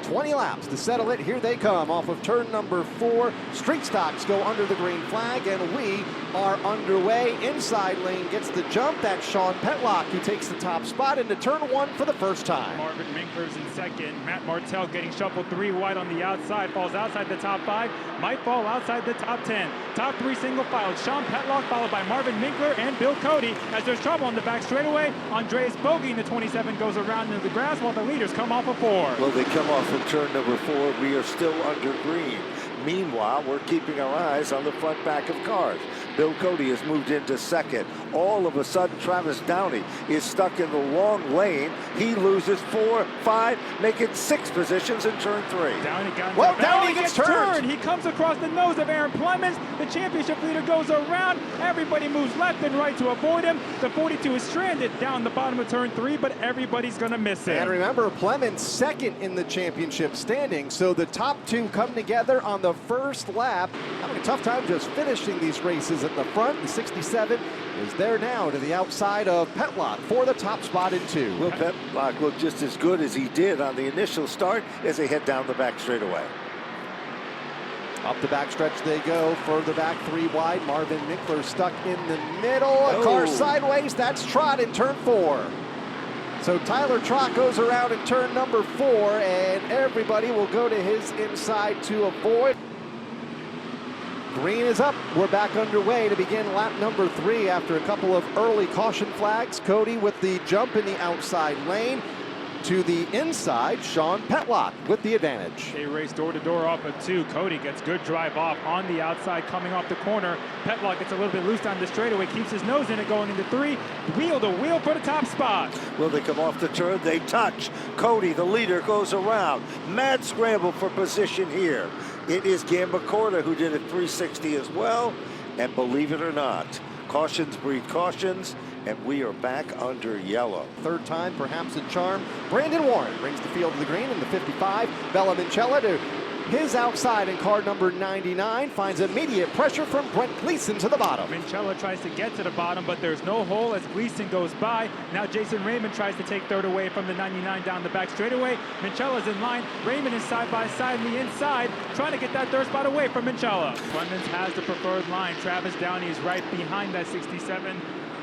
20 laps to settle it. Here they come off of turn number 4. Street stocks go under the green flag, and we are underway. Inside lane gets the jump. That's Sean Petlock who takes the top spot into turn 1 for the first time. Marvin Minkler's in second. Matt Martell getting shuffled 3 wide on the outside. Falls outside the top 5. Might fall outside the top 10. Top 3 single file. Sean Petlock followed by Marvin Minkler and Bill Cody. As there's trouble on the back straightaway, Andreas Bogie in the 27 goes around into the grass while the leaders come off of 4. Well, they come off from turn number 4. We are still under green. Meanwhile, we're keeping our eyes on the front back of cars. Bill Cody has moved into second. All of a sudden, Travis Downey is stuck in the long lane. He loses 4, 5, making 6 positions in turn 3. Downey gets turned. He comes across the nose of Aaron Plemons. The championship leader goes around. Everybody moves left and right to avoid him. The 42 is stranded down the bottom of turn 3, but everybody's going to miss it. And remember, Plemons second in the championship standing, so the top 2 come together on the first lap. Having a tough time just finishing these races at the front. The 67 is there now to the outside of Petlock for the top spot in 2. Will Petlock look just as good as he did on the initial start as they head down the back straightaway? Up the backstretch they go, further back 3 wide. Marvin Minkler stuck in the middle. A car sideways, that's Trott in turn 4. So Tyler Trott goes around in turn number 4, and everybody will go to his inside to avoid. Green is up. We're back underway to begin lap number 3 after a couple of early caution flags. Cody with the jump in the outside lane. To the inside, Sean Petlock with the advantage. They race door-to-door off of 2. Cody gets good drive off on the outside coming off the corner. Petlock gets a little bit loose down the straightaway, keeps his nose in it going into 3. Wheel to wheel for the top spot. Will they come off the turn? They touch. Cody, the leader, goes around. Mad scramble for position here. It is Gambacorta who did a 360 as well. And believe it or not, cautions breed cautions, and we are back under yellow. Third time, perhaps a charm. Brandon Warren brings the field to the green in the 55. Bella Mincella to his outside in car number 99. Finds immediate pressure from Brent Gleason to the bottom. Mincella tries to get to the bottom, but there's no hole as Gleason goes by. Now Jason Raymond tries to take third away from the 99 down the back straightaway. Mincella's in line. Raymond is side by side on the inside, trying to get that third spot away from Mincella. Clemens has the preferred line. Travis Downey is right behind that 67.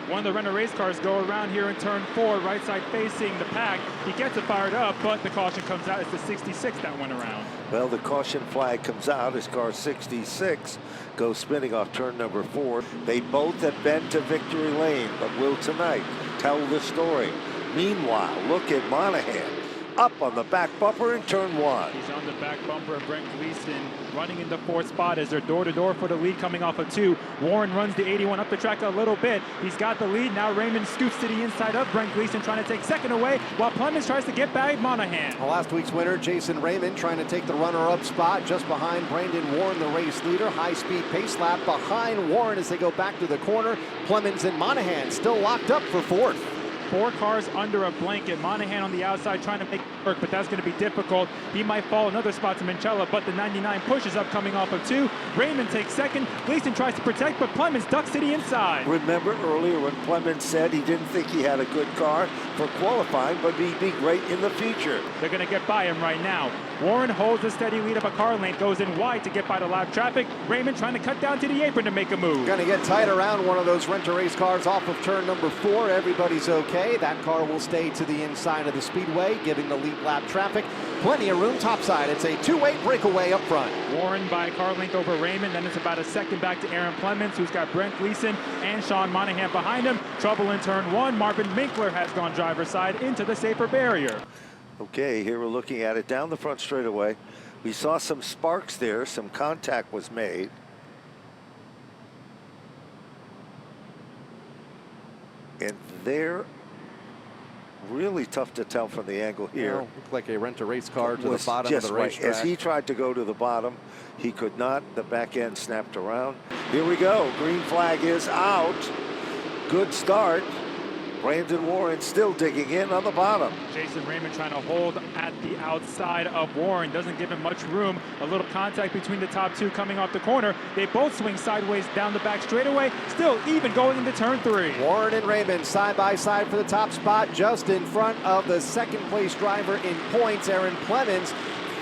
One of the Renner race cars go around here in turn 4, right side facing the pack. He gets it fired up, but the caution comes out. It's the 66 that went around. Well, the caution flag comes out as car 66 goes spinning off turn number 4. They both have been to victory lane, but will tonight tell the story. Meanwhile, look at Monahan up on the back bumper in turn 1. He's on the back bumper of Brent Gleason, running in the 4th spot as they're door-to-door for the lead coming off of 2. Warren runs the 81 up the track a little bit. He's got the lead. Now Raymond scoots to the inside of Brent Gleason, trying to take second away, while Plemons tries to get by Monahan. Last week's winner, Jason Raymond, trying to take the runner-up spot just behind Brandon Warren, the race leader. High-speed pace lap behind Warren as they go back to the corner. Plemons and Monahan still locked up for 4th. 4 cars under a blanket. Monahan on the outside trying to make it work, but that's going to be difficult. He might fall another spot to Mincella, but the 99 pushes up coming off of 2. Raymond takes second. Gleason tries to protect, but Plemons ducks to the inside. Remember earlier when Plemons said he didn't think he had a good car for qualifying, but he'd be great in the future. They're going to get by him right now. Warren holds a steady lead up a car lane, goes in wide to get by the lap traffic. Raymond trying to cut down to the apron to make a move. Going to get tight around one of those rent-a-race cars off of turn number 4. Everybody's okay. That car will stay to the inside of the speedway, giving the lead lap traffic plenty of room topside. It's a 2-way breakaway up front. Warren by a car length over Raymond. Then it's about a second back to Aaron Plemons, who's got Brent Gleason and Sean Monahan behind him. Trouble in turn 1. Marvin Minkler has gone driver's side into the safer barrier. Okay, here we're looking at it down the front straightaway. We saw some sparks there. Some contact was made. And they're really tough to tell from the angle here. Looked like a rent-a-race car to the bottom of the racetrack. As he tried to go to the bottom, he could not. The back end snapped around. Here we go. Green flag is out. Good start. Brandon Warren still digging in on the bottom. Jason Raymond trying to hold at the outside of Warren. Doesn't give him much room. A little contact between the top 2 coming off the corner. They both swing sideways down the back straightaway. Still even going into turn 3. Warren and Raymond side by side for the top spot, just in front of the second place driver in points, Aaron Plemons.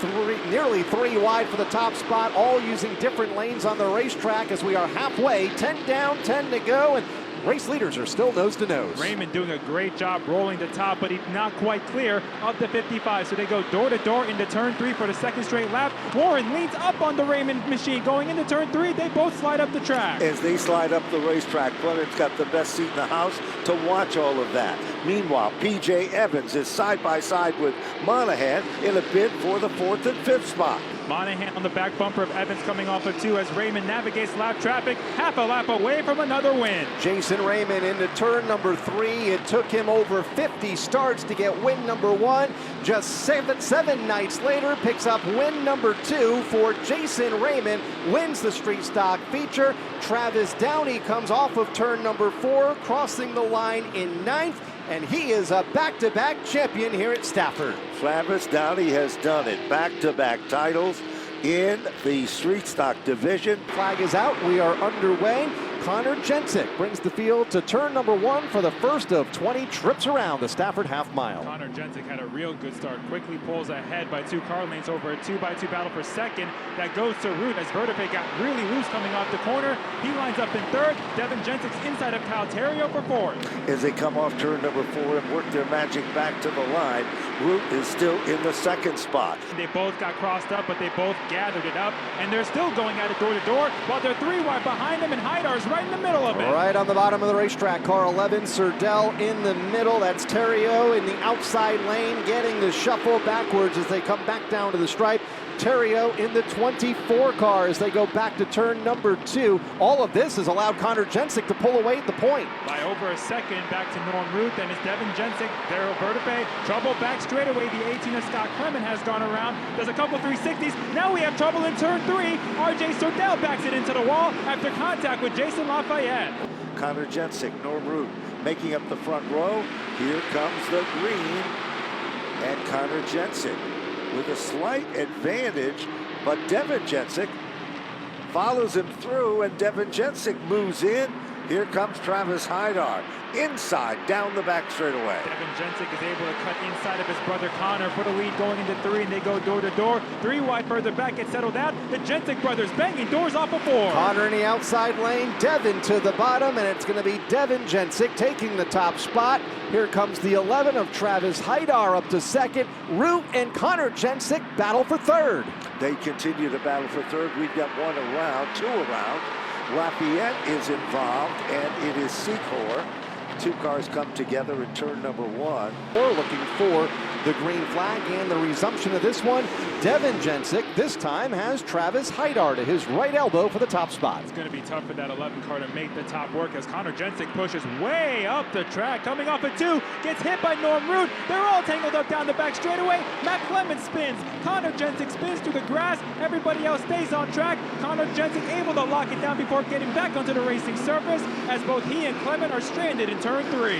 nearly three wide for the top spot, all using different lanes on the racetrack as we are halfway, 10 down, 10 to go, and race leaders are still nose to nose. Raymond doing a great job rolling the top, but he's not quite clear of the 55. So they go door to door into turn 3 for the second straight lap. Warren leans up on the Raymond machine going into turn 3. They both slide up the track. As they slide up the racetrack, Clement's got the best seat in the house to watch all of that. Meanwhile, P.J. Evans is side by side with Monahan in a bid for the 4th and 5th spot. Monahan on the back bumper of Evans coming off of 2 as Raymond navigates lap traffic, half a lap away from another win. Jason Raymond into turn number 3. It took him over 50 starts to get win number 1. Just seven nights later, picks up win number 2 for Jason Raymond, wins the street stock feature. Travis Downey comes off of turn number 4, crossing the line in 9th, and he is a back-to-back champion here at Stafford. Travis Downey has done it. Back-to-back titles in the street stock division. Flag is out. We are underway. Connor Jensick brings the field to turn number 1 for the first of 20 trips around the Stafford half mile. Connor Jensick had a real good start. Quickly pulls ahead by 2 car lanes over a 2x2 battle for second. That goes to Root as Vertipe got really loose coming off the corner. He lines up in third. Devin Jensick's inside of Kyle Terrio for 4th. As they come off turn number 4 and work their magic back to the line, Root is still in the 2nd spot. They both got crossed up, but they both gathered it up, and they're still going at it door to door, while they're 3 wide behind them, and Hydar's right in the middle of it. Right on the bottom of the racetrack, car 11, Surdell in the middle. That's Terrio in the outside lane, getting the shuffle backwards as they come back down to the stripe. Terrio in the 24 car as they go back to turn number 2. All of this has allowed Connor Jensick to pull away at the point. By over a second, back to Norm Root, then it's Devin Jensick, Daryl Vertipe, trouble back straightaway. The 18 of Scott Clement has gone around. There's a couple 360s. Now we have trouble in turn 3. RJ Surdell backs it into the wall after contact with Jason Lafayette. Connor Jensick, Norm Root making up the front row. Here comes the green, and Connor Jensick with a slight advantage, but Devin Jensick follows him through, and Devin Jensick moves in. Here comes Travis Hydar, inside, down the back straightaway. Devin Jensick is able to cut inside of his brother Connor for the lead going into 3, and they go door to door. 3 wide further back, get settled out. The Jensick brothers banging doors off of 4. Connor in the outside lane, Devin to the bottom, and it's going to be Devin Jensick taking the top spot. Here comes the 11 of Travis Hydar up to 2nd. Root and Connor Jensick battle for 3rd. They continue to battle for 3rd. We've got 1 around, 2 around. Lafayette is involved, and it is Secor. 2 cars come together in turn number 1. We're looking for the green flag and the resumption of this one. Devin Jensick this time has Travis Hydar to his right elbow for the top spot. It's going to be tough for that 11 car to make the top work as Connor Jensick pushes way up the track. Coming off at 2, gets hit by Norm Root. They're all tangled up down the back straightaway. Matt Clement spins. Connor Jensick spins through the grass. Everybody else stays on track. Connor Jensick able to lock it down before getting back onto the racing surface as both he and Clement are stranded in turn 3.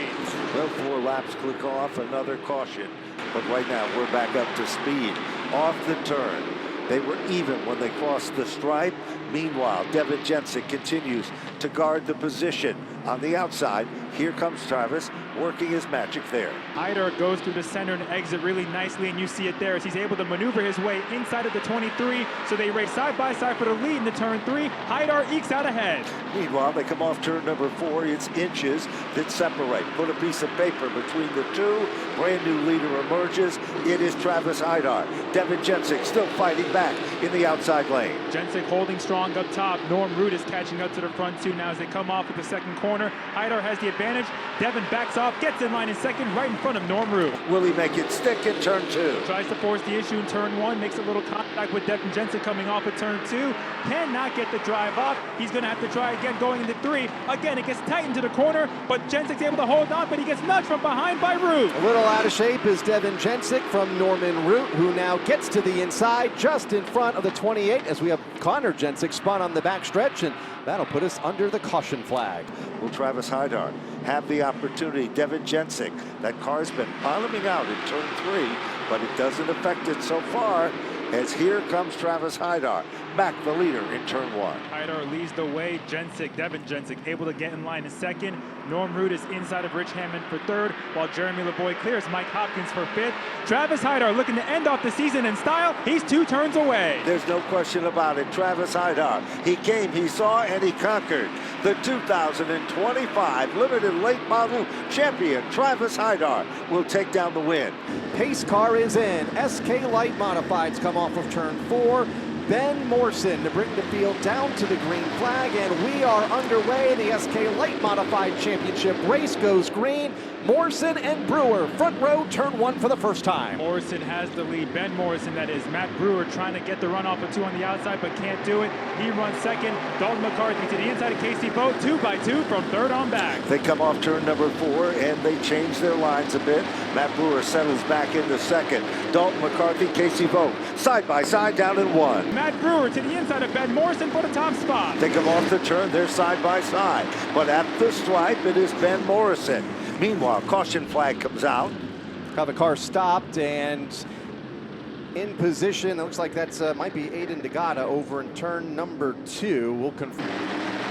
Well, 4 laps click off, another caution. But right now, we're back up to speed. Off the turn. They were even when they crossed the stripe. Meanwhile, Devin Jensick continues to guard the position on the outside. Here comes Travis, working his magic there. Hydar goes through the center and exit really nicely, and you see it there as he's able to maneuver his way inside of the 23. So they race side by side for the lead in the turn 3. Hydar ekes out ahead. Meanwhile, they come off turn number 4. It's inches that separate. Put a piece of paper between the 2. Brand new leader emerges. It is Travis Hydar. Devin Jensick still fighting back in the outside lane. Jensick holding strong up top. Norm Root is catching up to the front 2 now as they come off at the 2nd corner. Hydar has the advantage. Devin backs off, gets in line in 2nd, right in front of Norm Root. Will he make it stick in turn 2? Tries to force the issue in turn 1, makes a little contact with Devin Jensick coming off at turn 2. Cannot get the drive off. He's going to have to try again going into 3. Again, it gets tight into the corner, but Jensick's able to hold on, but he gets nudged from behind by Root. A little out of shape is Devin Jensick from Norman Root, who now gets to the inside just in front of the 28 as we have Connor Jensick spun on the back stretch, and that'll put us under the caution flag. Will Travis Hydar have the opportunity? Devin Jensick, that car's been bottoming out in turn 3, but it doesn't affect it so far. as here comes Travis Hydar, back the leader in turn 1. Hydar leads the way. Devin Jensick able to get in line in second. Norm Root is inside of Rich Hammond for third, while Jeremy LeBoy clears Mike Hopkins for fifth. Travis Hydar looking to end off the season in style. He's 2 turns away. There's no question about it. Travis Hydar, he came, he saw, and he conquered. The 2025 limited late model champion, Travis Hydar, will take down the win. Pace car is in. SK Light Modifieds come off of turn 4. Ben Morrison to bring the field down to the green flag, and we are underway. The SK Light Modified Championship race goes green. Morrison and Brewer, front row, turn 1 for the first time. Morrison has the lead. Ben Morrison, that is. Matt Brewer trying to get the run off of 2 on the outside, but can't do it. He runs second. Dalton McCarthy to the inside of Casey Vogt, 2 by 2 from third on back. They come off turn number 4, and they change their lines a bit. Matt Brewer settles back into second. Dalton McCarthy, Casey Vogt, side by side down in 1. Matt Brewer to the inside of Ben Morrison for the top spot. They come off the turn, they're side by side. But at the stripe, it is Ben Morrison. Meanwhile, caution flag comes out. Got the car stopped and in position. It looks like that's might be Aiden DeGata over in turn number 2. We'll confirm.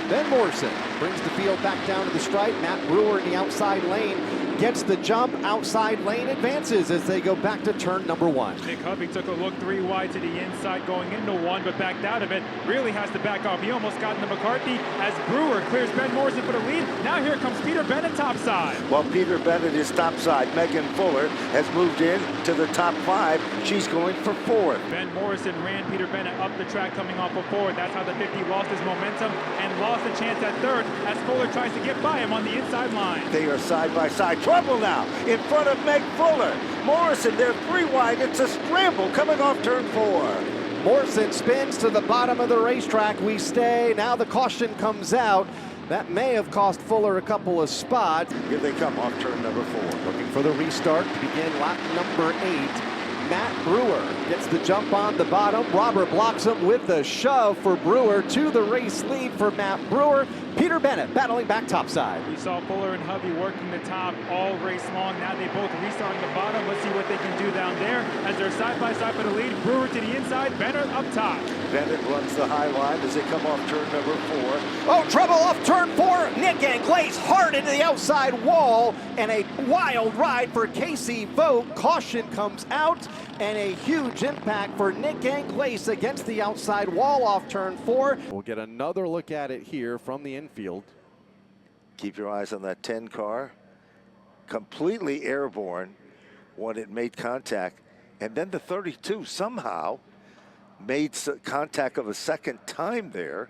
Ben Morrison brings the field back down to the stripe. Matt Brewer in the outside lane gets the jump. Outside lane advances as they go back to turn number 1. Nick Hovey took a look 3 wide to the inside going into 1, but backed out of it. Really has to back off. He almost got into McCarthy as Brewer clears Ben Morrison for the lead. Now here comes Peter Bennett topside. While Peter Bennett is topside, Megan Fuller has moved in to the top 5. She's going for 4th. Ben Morrison ran Peter Bennett up the track coming off of 4th. That's how the 50 lost his momentum and lost a chance at 3rd as Fuller tries to get by him on the inside line. They are side by side. Trouble now in front of Meg Fuller. Morrison, they're 3 wide. It's a scramble coming off turn 4. Morrison spins to the bottom of the racetrack. We stay. Now the caution comes out. That may have cost Fuller a couple of spots. Here they come off turn number 4. Looking for the restart to begin lap number 8. Matt Brewer gets the jump on the bottom. Robert blocks him with the shove for Brewer to the race lead for Matt Brewer. Peter Bennett battling back topside. We saw Fuller and Hovey working the top all race long. Now they both restart on the bottom. Let's see what they can do down there as they're side by side for the lead. Brewer to the inside, Bennett up top. Bennett runs the high line as they come off turn number 4. Oh, trouble off turn 4. Nick Anglaise hard into the outside wall, and a wild ride for Casey Vogt. Caution comes out, and a huge impact for Nick Anglaise against the outside wall off turn 4. We'll get another look at it here from the infield. Keep your eyes on that 10 car. Completely airborne when it made contact. And then the 32 somehow made contact of a second time there,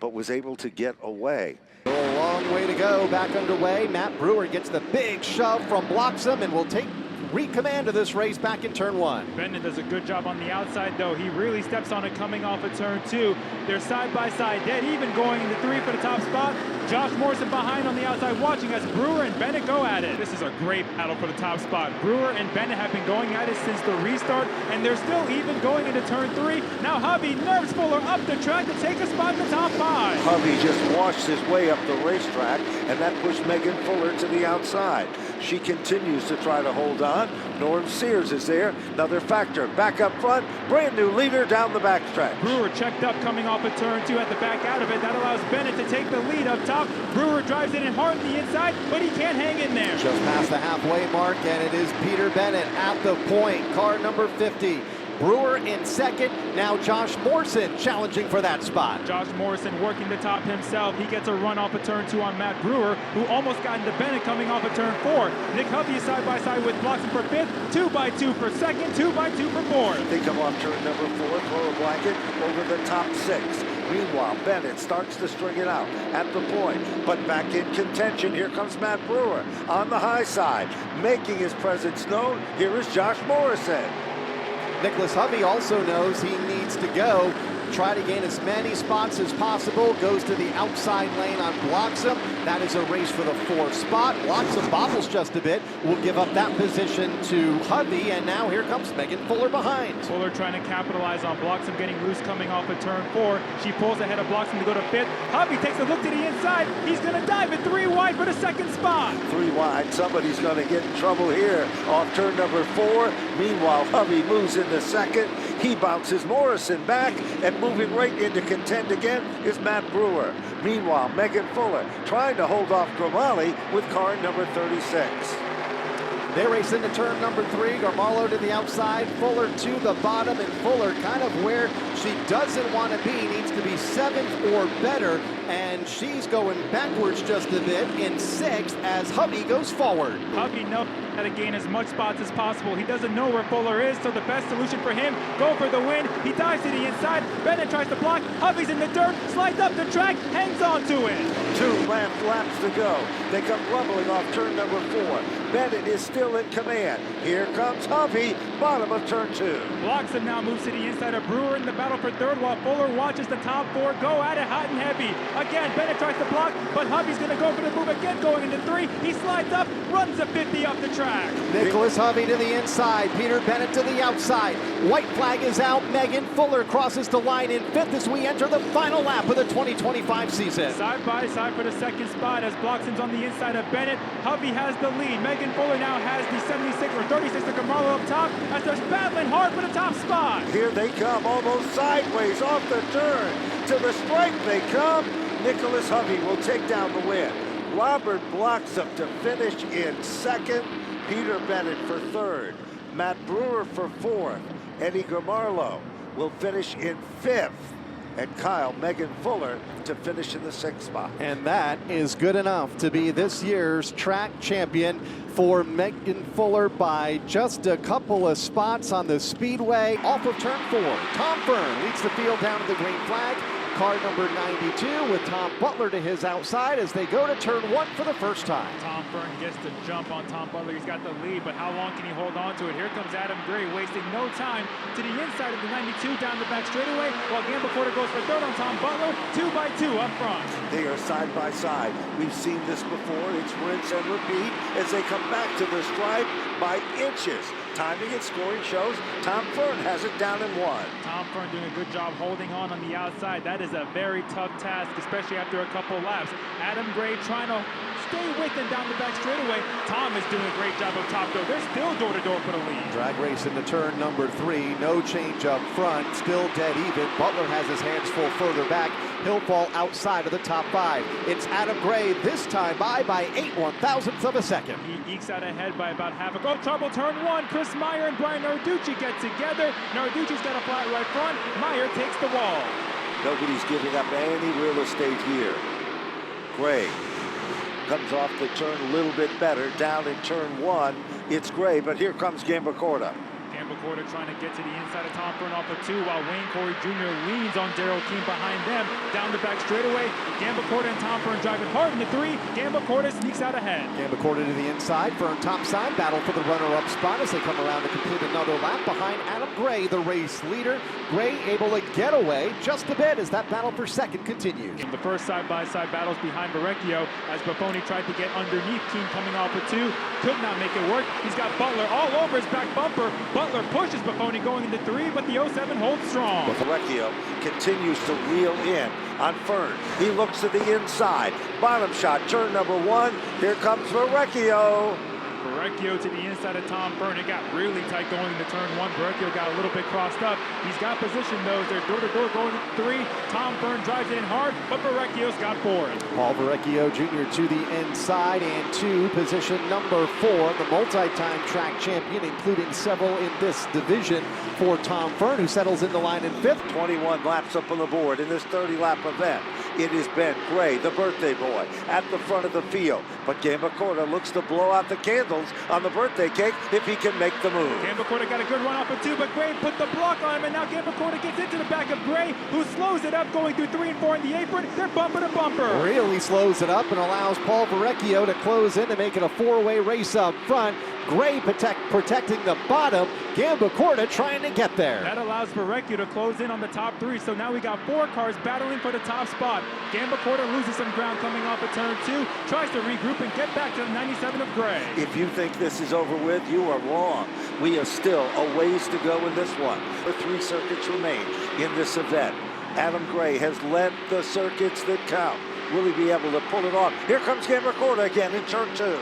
but was able to get away. A long way to go, back underway. Matt Brewer gets the big shove from Bloxham and will take recommand of this race back in turn 1. Bennett does a good job on the outside, though. He really steps on it coming off of turn 2. They're side by side, dead even going into 3 for the top spot. Josh Morrison behind on the outside watching as Brewer and Bennett go at it. This is a great battle for the top spot. Brewer and Bennett have been going at it since the restart, and they're still even going into turn 3. Now Hovey nerves Fuller up the track to take a spot in the top 5. Hovey just washed his way up the racetrack, and that pushed Megan Fuller to the outside. She continues to try to hold on. Norm Sears is there, another factor. Back up front, brand new leader down the backstretch. Brewer checked up coming off of turn 2 at the back out of it. That allows Bennett to take the lead up top. Brewer drives it in hard on the inside, but he can't hang in there. Just past the halfway mark, and it is Peter Bennett at the point. Car number 50. Brewer in second. Now Josh Morrison challenging for that spot. Josh Morrison working the top himself. He gets a run off of turn 2 on Matt Brewer, who almost got into Bennett coming off of turn 4. Nick Hovey is side by side with Bloxham for 5th, 2 by 2 for 2nd, 2 by 2 for 4th. They come off turn number 4, throw a blanket over the top 6. Meanwhile, Bennett starts to string it out at the point, but back in contention. Here comes Matt Brewer on the high side, making his presence known. Here is Josh Morrison. Nicholas Hovey also knows he needs to go. Try to gain as many spots as possible. Goes to the outside lane on Bloxham. That is a race for the 4th spot. Bloxham bobbles just a bit. Will give up that position to Hovey. And now here comes Megan Fuller behind. Fuller trying to capitalize on Bloxham getting loose coming off of turn 4. She pulls ahead of Bloxham to go to 5th. Hovey takes a look to the inside. He's going to dive at 3 wide for the 2nd spot. 3 wide. Somebody's going to get in trouble here off turn number 4. Meanwhile, Hovey moves into 2nd. He bounces Morrison back, and moving right into contend again is Matt Brewer. Meanwhile, Megan Fuller trying to hold off Grimali with car number 36. They race into turn number 3. Garmarlo to the outside, Fuller to the bottom, and Fuller kind of where she doesn't want to be, needs to be 7th or better, and she's going backwards just a bit in 6th as Hubby goes forward. Hubby knows how to gain as much spots as possible. He doesn't know where Fuller is, so the best solution for him, go for the win. He dives to the inside, Bennett tries to block, Hubby's in the dirt, slides up the track, hangs on to it. 2 laps to go. They come rumbling off turn number 4. Bennett is still in command. Here comes Hubby, bottom of turn 2. Blocks him now, moves to the inside of Brewer in the battle for 3rd, while Fuller watches the top 4 go at it hot and heavy. Again, Bennett tries to block, but Hubby's going to go for the move again, going into 3. He slides up, runs a 50 up the track. Nicholas Hubby to the inside, Peter Bennett to the outside. White flag is out, Megan Fuller crosses the line in 5th as we enter the final lap of the 2025 season. Side by side for the 2nd spot as Bloxham's on the inside of Bennett. Hubby has the lead. Megan Fuller now has the 76 or 36 of Garmarlo up top as they're battling hard for the top spot. Here they come, almost sideways off the turn. To the stripe they come. Nicholas Hubby will take down the win. Robert Bloxham to finish in 2nd. Peter Bennett for 3rd. Matt Brewer for 4th. Eddie Garmarlo will finish in 5th. And Kyle Megan Fuller to finish in the 6th spot. And that is good enough to be this year's track champion for Megan Fuller by just a couple of spots on the speedway. Off of turn 4, Tom Fern leads the field down to the green flag. Car number 92 with Tom Butler to his outside as they go to turn 1 for the first time. Tom Fern gets the jump on Tom Butler. He's got the lead, but how long can he hold on to it? Here comes Adam Gray, wasting no time to the inside of the 92 down the back straightaway, while Gamble Porter goes for 3rd on Tom Butler, 2 by 2 up front. They are side by side. We've seen this before. It's rinse and repeat as they come back to the stripe by inches. Timing and scoring shows Tom Fern has it down in 1. Tom Fern doing a good job holding on the outside. That is a very tough task, especially after a couple laps. Adam Gray trying to stay with him down the back straightaway. Tom is doing a great job up top, though. They're still door-to-door for the lead. Drag race into turn number 3. No change up front. Still dead even. Butler has his hands full further back. He'll fall outside of the top 5. It's Adam Gray this time by 8/1000ths of a second. He ekes out ahead by about half a go. Trouble turn 1. Chris Meyer and Brian Narducci get together. Narducci's got a flat right front. Meyer takes the wall. Nobody's giving up any real estate here. Gray comes off the turn a little bit better. Down in turn 1, it's Gray, but here comes Gambacorta. Gambacorta trying to get to the inside of Tom Fern off of 2, while Wayne Corey Jr. leans on Daryl Keene behind them. Down the back straightaway, Gambacorta and Tom Fern driving hard in the 3. Gambacorta sneaks out ahead. Gambacorta to the inside, Fern topside, battle for the runner-up spot as they come around to complete another lap behind Adam Gray, the race leader. Gray able to get away just a bit as that battle for 2nd continues. The first side-by-side battles behind Verrecchio as Buffoni tried to get underneath Keene coming off of 2. Could not make it work. He's got Butler all over his back bumper. Butler pushes Buffoni going into 3, but the 07 holds strong. Verrecchio continues to reel in on Fern. He looks to the inside. Bottom shot, turn number 1. Here comes Verrecchio. Verrecchio to the inside of Tom Fern. It got really tight going into turn 1. Verrecchio got a little bit crossed up. He's got position, though. They're door-to-door going into 3. Tom Fern drives in hard, but Verrecchio's got 4. Paul Verrecchio Jr. to the inside and to position number 4, the multi-time track champion, including several in this division for Tom Fern, who settles in the line in 5th. 21 laps up on the board in this 30-lap event. It is Ben Gray, the birthday boy, at the front of the field. But Gambacorta looks to blow out the candles on the birthday cake if he can make the move. Gambacorta got a good run off of 2, but Gray put the block on him, and now Gambacorta gets into the back of Gray, who slows it up going through 3 and 4 in the apron. They're bumper to bumper. Really slows it up and allows Paul Verrecchio to close in to make it a 4-way race up front. Gray protecting the bottom. Gambacorta trying to get there. That allows Verrecchio to close in on the top 3. So now we got 4 cars battling for the top spot. Gambacorta loses some ground coming off of turn 2. Tries to regroup and get back to the 97 of Gray. If you think this is over with, you are wrong. We have still a ways to go in this one. The 3 circuits remain in this event. Adam Gray has led the circuits that count. Will he be able to pull it off? Here comes Gambacorta again in turn 2.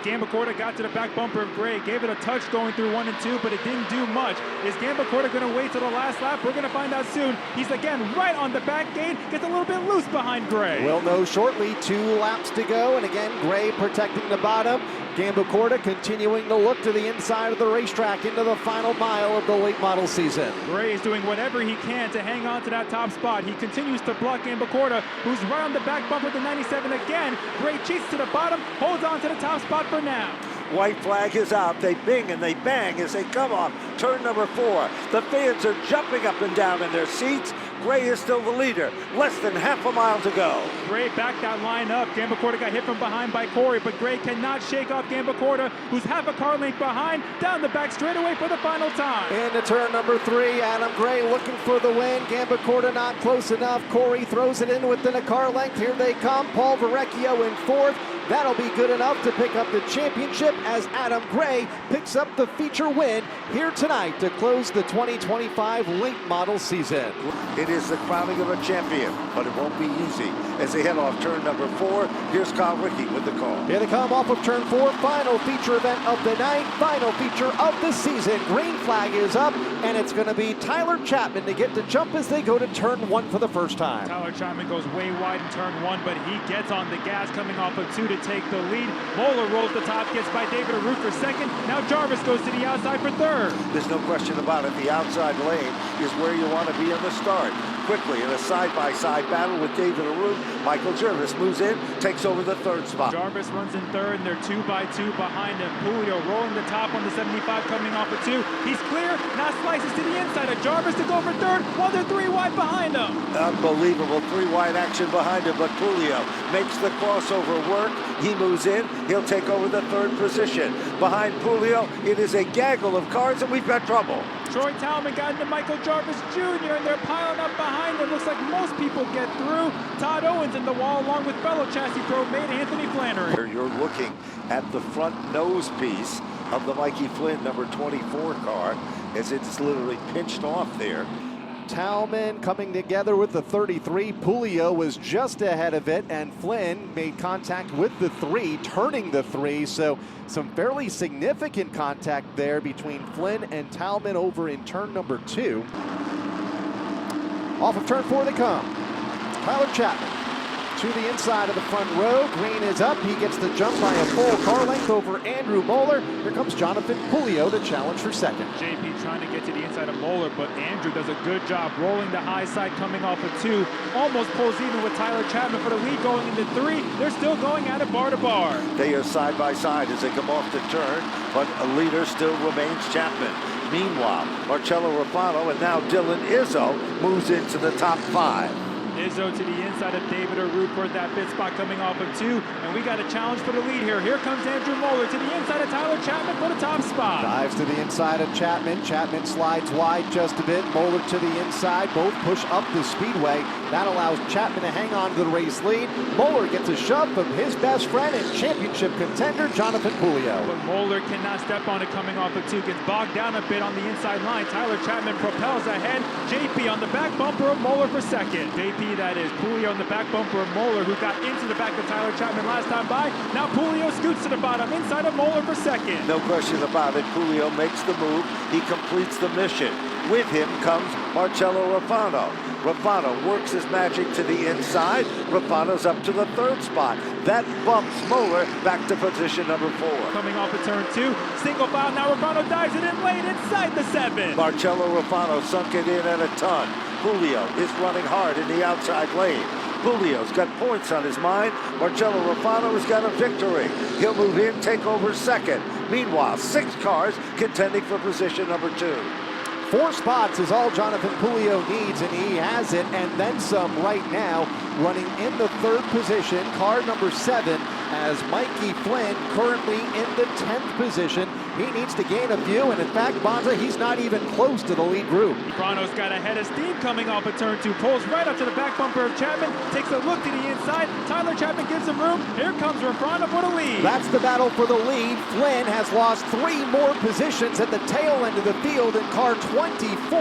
Gambacorta got to the back bumper of Gray, gave it a touch going through 1 and 2, but it didn't do much. Is Gambacorta going to wait till the last lap? We're going to find out soon. He's again right on the back gate, gets a little bit loose behind Gray. We'll know shortly. 2 laps to go, and again, Gray protecting the bottom. Gambacorta continuing to look to the inside of the racetrack into the final mile of the late model season. Gray is doing whatever he can to hang on to that top spot. He continues to block Gambacorta, who's right on the back bump with the 97 again. Gray cheats to the bottom, holds on to the top spot for now. White flag is out. They bing and they bang as they come off turn number 4. The fans are jumping up and down in their seats. Gray is still the leader. Less than half a mile to go. Gray backed that line up. Gambacorta got hit from behind by Corey, but Gray cannot shake off Gambacorta, who's half a car length behind, down the back straightaway for the final time. Into turn number 3, Adam Gray looking for the win. Gambacorta not close enough. Corey throws it in within a car length. Here they come. Paul Verrecchio in 4th. That'll be good enough to pick up the championship as Adam Gray picks up the feature win here tonight to close the 2025 late model season. It is the crowning of a champion, but it won't be easy. As they head off turn number 4, here's Kyle Rickey with the call. Here they come off of turn 4, final feature event of the night, final feature of the season. Green flag is up, and it's going to be Tyler Chapman to get to jump as they go to turn 1 for the first time. Tyler Chapman goes way wide in turn 1, but he gets on the gas coming off of 2 to take the lead. Moeller rolls the top, gets by David Arute for 2nd. Now Jarvis goes to the outside for 3rd. There's no question about it. The outside lane is where you want to be in the start. Quickly in a side-by-side battle with David Arute, Michael Jarvis moves in, takes over the 3rd spot. Jarvis runs in 3rd, and they're 2 by 2 behind him. Julio rolling the top on the 75 coming off of 2. He's clear, now slices to the inside of Jarvis to go for 3rd, while they're 3 wide behind him. Unbelievable 3 wide action behind him, but Julio makes the crossover work. He moves in, he'll take over the 3rd position. Behind Julio, it is a gaggle of cars, and we've got trouble. Troy Talman got into Michael Jarvis Jr., and they're piling up behind him. Looks like most people get through. Todd Owens in the wall, along with fellow chassis pro mate Anthony Flannery. You're looking at the front nose piece of the Mikey Flynn number 24 car as it's literally pinched off there. Talman coming together with the 33. Julio was just ahead of it, and Flynn made contact with the 3, turning the 3. So some fairly significant contact there between Flynn and Talman over in turn number 2. Off of turn 4 they come. Tyler Chapman to the inside of the front row. Green is up. He gets the jump by a full car length over Andrew Moeller. Here comes Jonathan Julio to challenge for 2nd. JP trying to get to the inside of Moeller, but Andrew does a good job rolling the high side coming off of 2. Almost pulls even with Tyler Chapman for the lead going into 3. They're still going at it bar to bar. They are side by side as they come off the turn, but a leader still remains Chapman. Meanwhile, Marcello Rufano and now Dylan Izzo moves into the top 5. Izzo to the inside of David Arute for that pit spot coming off of 2, and we got a challenge for the lead here. Here comes Andrew Moeller to the inside of Tyler Chapman for the top spot. Dives to the inside of Chapman. Chapman slides wide just a bit. Moeller to the inside. Both push up the speedway. That allows Chapman to hang on to the race lead. Moeller gets a shove from his best friend and championship contender, Jonathan Julio. But Moeller cannot step on it coming off of 2. Gets bogged down a bit on the inside line. Tyler Chapman propels ahead. JP on the back bumper of Moeller for 2nd. JP, that is Julio on the back bumper of Moeller, who got into the back of Tyler Chapman last time by. Now Julio scoots to the bottom inside of Moeller for 2nd. No question about it. Julio makes the move. He completes the mission. With him comes Marcello Rufano. Rufano works his magic to the inside. Rufano's up to the 3rd spot. That bumps Moeller back to position number 4. Coming off of turn 2, single file. Now Rufano dives it in late inside the 7. Marcello Rufano sunk it in at a ton. Julio is running hard in the outside lane. Julio's got points on his mind. Marcello Rufano has got a victory. He'll move in, take over 2nd. Meanwhile, 6 cars contending for position number 2. 4 spots is all Jonathan Julio needs, and he has it, and then some right now. Running in the 3rd position, car number 7, as Mikey Flynn currently in the 10th position. He needs to gain a few, and in fact, Bonza, he's not even close to the lead group. Rufano's got a head of steam coming off of turn 2, pulls right up to the back bumper of Chapman, takes a look to the inside. Tyler Chapman gives him room. Here comes Rufano for the lead. That's the battle for the lead. Flynn has lost 3 more positions at the tail end of the field in car 24,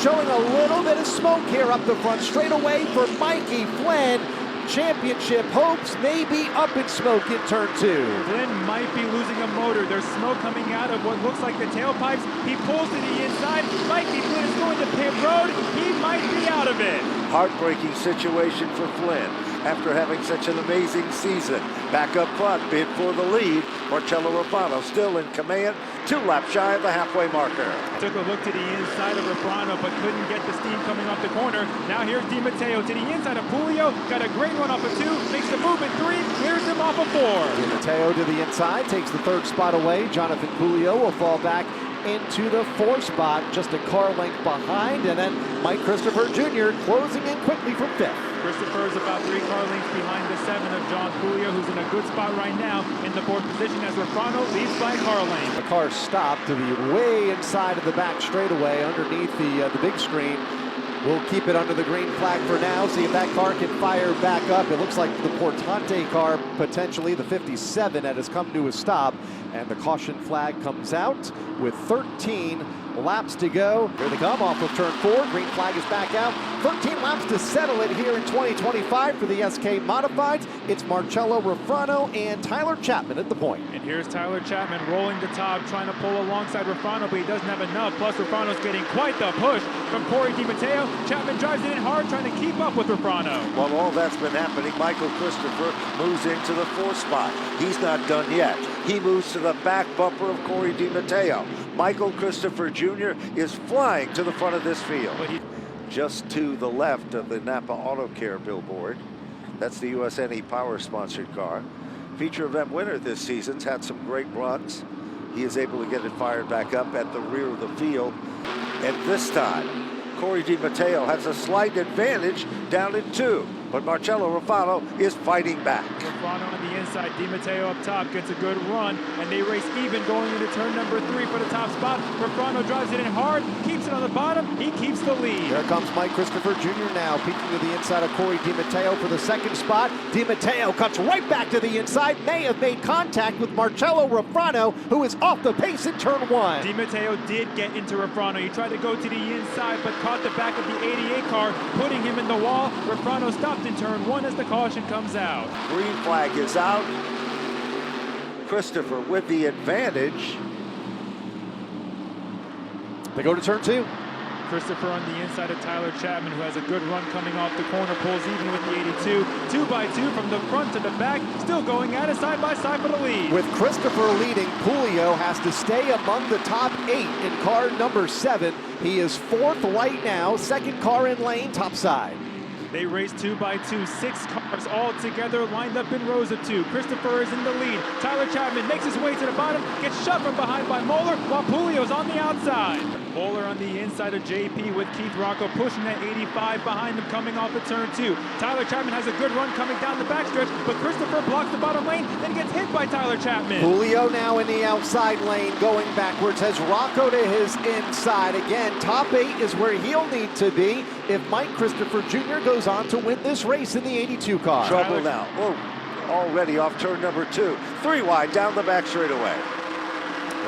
showing a little bit of smoke here up the front straightaway for Mikey Flynn. championship hopes may be up in smoke in turn 2. Flynn might be losing a motor. There's smoke coming out of what looks like the tailpipes. He pulls to the inside. Mikey Flynn is going to pit road. He might be out of it. Heartbreaking situation for Flynn after having such an amazing season. Back up front, bid for the lead. Marcello Rufano still in command, 2 laps shy of the halfway marker. Took a look to the inside of Rufano, but couldn't get the steam coming off the corner. Now here's Di Matteo to the inside of Pulio. Got a great run off of 2, makes the move in 3, clears him off of 4. Di Matteo to the inside, takes the 3rd spot away. Jonathan Pulio will fall back into the 4th spot, just a car length behind, and then Mike Christopher Jr. closing in quickly from 5th. Christopher is about 3 car lengths behind the 7 of John Pulio, who's in a good spot right now in the 4th position as Rufano leads by car length. The car stopped to the way inside of the back straightaway underneath the big screen. We'll keep it under the green flag for now, see if that car can fire back up. It looks like the Portante car, potentially the 57, that has come to a stop, and the caution flag comes out with 13 laps to go. Here they come off of turn 4. Green flag is back out. 13 laps to settle it here in 2025 for the SK Modifieds. It's Marcello Rufano and Tyler Chapman at the point. And here's Tyler Chapman rolling the top, trying to pull alongside Rufano, but he doesn't have enough. Plus, Rufano's getting quite the push from Corey Di Matteo. Chapman drives it in hard, trying to keep up with Rufano. While all that's been happening, Michael Christopher moves into the 4th spot. He's not done yet. He moves to the back bumper of Corey Di Matteo. Michael Christopher Jr. is flying to the front of this field. Just to the left of the NAPA Auto Care billboard. That's the USNE Power sponsored car. Feature event winner this season's had some great runs. He is able to get it fired back up at the rear of the field. And this time, Corey Di Matteo has a slight advantage down in 2. But Marcello Rufano is fighting back. Rufano on the inside, Di Matteo up top, gets a good run, and they race even going into turn number 3 for the top spot. Rufano drives it in hard, keeps it on the bottom, he keeps the lead. There comes Mike Christopher Jr. now, peeking to the inside of Corey Di Matteo for the 2nd spot. Di Matteo cuts right back to the inside, may have made contact with Marcello Rufano, who is off the pace in turn 1. Di Matteo did get into Rufano. He tried to go to the inside, but caught the back of the 88 car, putting him in the wall. Rufano stopped in turn 1 as the caution comes out. Green flag is out. Christopher with the advantage. They go to turn 2. Christopher on the inside of Tyler Chapman, who has a good run coming off the corner, pulls even with the 82. 2 by 2 from the front to the back, still going at it side by side for the lead. With Christopher leading, Pulio has to stay among the top 8 in car number 7. He is 4th right now, 2nd car in lane, top side. They race 2 by 2, 6 cars all together, lined up in rows of 2. Christopher is in the lead. Tyler Chapman makes his way to the bottom, gets shoved from behind by Moeller, while Pulio's on the outside. Moeller on the inside of JP with Keith Rocco pushing that 85 behind him coming off of turn 2. Tyler Chapman has a good run coming down the backstretch, but Christopher blocks the bottom lane, then gets hit by Tyler Chapman. Pulio now in the outside lane, going backwards, has Rocco to his inside. Again, top 8 is where he'll need to be if Mike Christopher Jr. goes on to win this race in the 82 car. Trouble now. Oh, already off turn number 2. 3 wide down the back straightaway.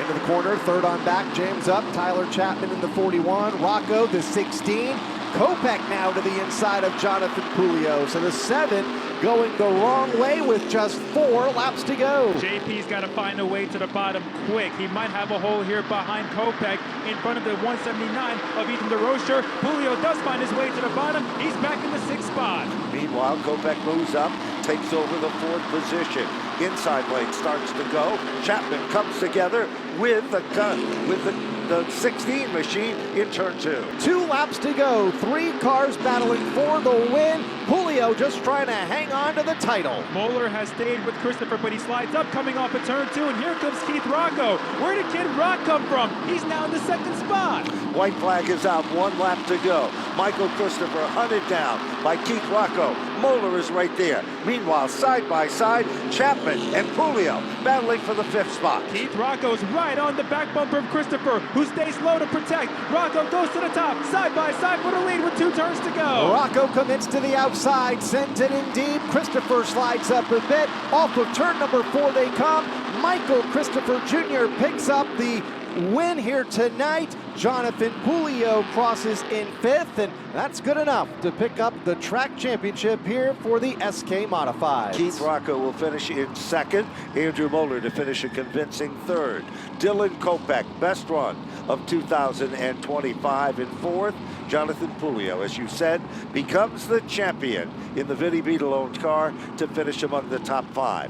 Into the corner, 3rd on back, James up, Tyler Chapman in the 41, Rocco the 16, Kopech now to the inside of Jonathan Pulio. So the 7 going the wrong way with just 4 laps to go. JP's got to find a way to the bottom quick. He might have a hole here behind Kopech in front of the 179 of Ethan DeRocher. Pulio does find his way to the bottom. He's back in the 6th spot. Meanwhile, Kopech moves up, takes over the 4th position. Inside lane starts to go. Chapman comes together with the 16 machine in turn 2. 2 laps to go, 3 cars battling for the win. Pulio just trying to hang on to the title. Moeller has stayed with Christopher, but he slides up coming off of turn 2, and here comes Keith Rocco. Where did Kid Rock come from? He's now in the 2nd spot. White flag is out, 1 lap to go. Michael Christopher hunted down by Keith Rocco. Moeller is right there. Meanwhile, side by side, Chapman and Pulio battling for the 5th spot. Keith Rocco's right on the back bumper of Christopher, who stays low to protect. Rocco goes to the top, side by side for the lead with 2 turns to go. Rocco commits to the outside, sends it in deep. Christopher slides up a bit. Off of turn number 4 they come. Michael Christopher Jr. picks up the win here tonight. Jonathan Pulio crosses in 5th, and that's good enough to pick up the track championship here for the SK Modified. Keith Rocco will finish in 2nd. Andrew Moeller to finish a convincing 3rd. Dylan Kopech, best run of 2025 in 4th. Jonathan Pulio, as you said, becomes the champion in the Vinny Beetle-owned car to finish among the top 5.